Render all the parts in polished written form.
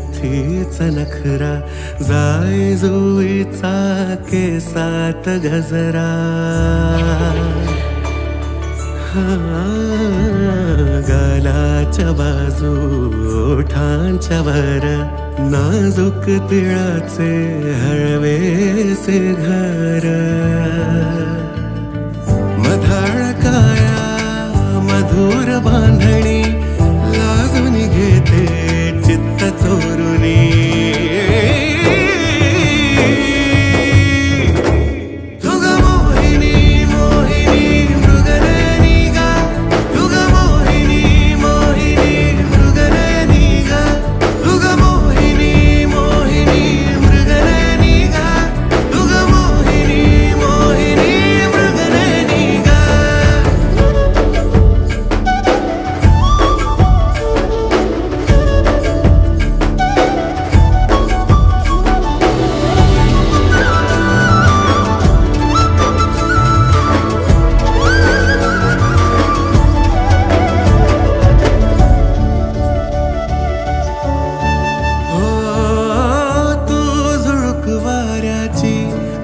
नथीच नखरा, जाय जुईचा केसात गजरा. गालाच्या बाजू ओठांच्या वर, नाजूक तिळाचे हळवेसे घर. मधाळ काया मधुर बांधणी, लाजून घेते चित्त चोरुनी.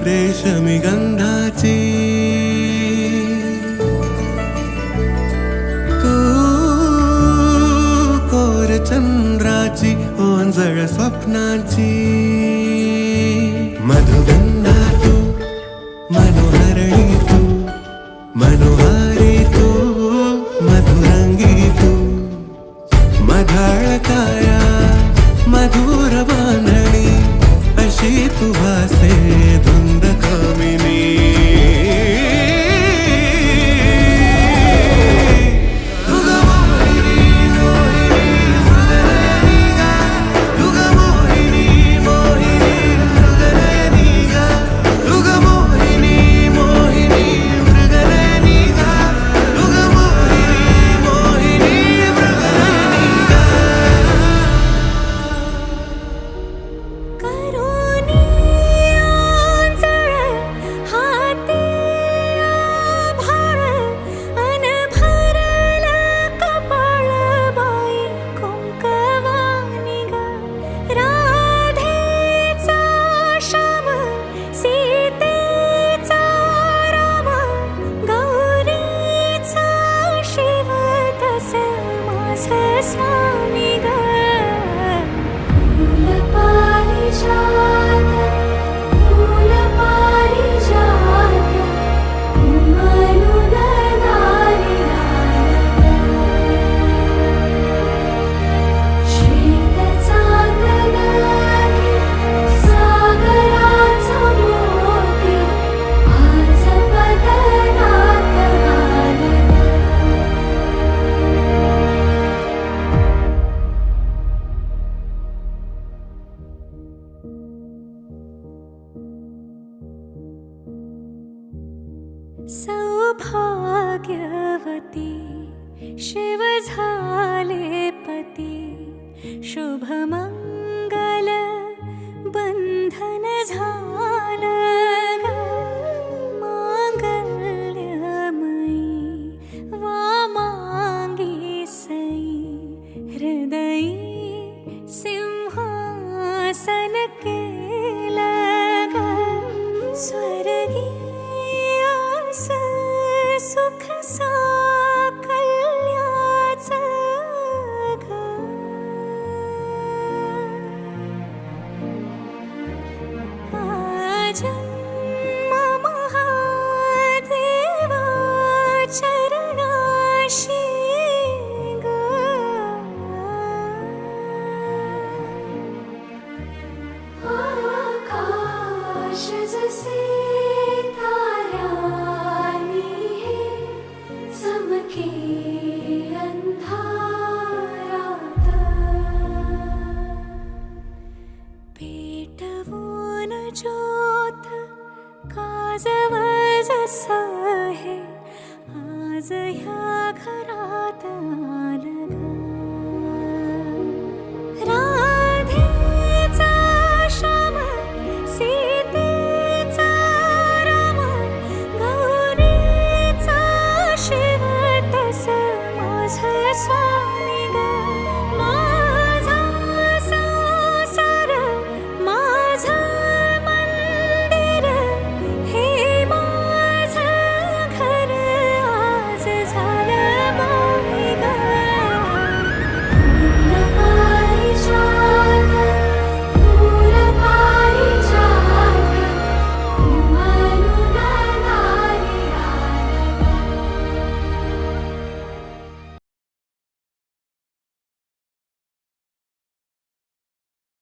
रेशमी गंधाची तू कोर चंद्राची ओंजळ स्वप्नाची. मधुगंधा तू मनोहरणी, तू मनोहारी, तू मधुरंगी, तू मधाळ काया मधुर बांधणी, अशी तू भासे धुंद कामिनी. स्वामी ग सौभाग्यवती शिव झाले पती, शुभमंगल बंधन झालं मांगल्यमयी वामांगी सई, हृदयी सिंहासन केलं स्वर्गी सुख साकल्याचं ग.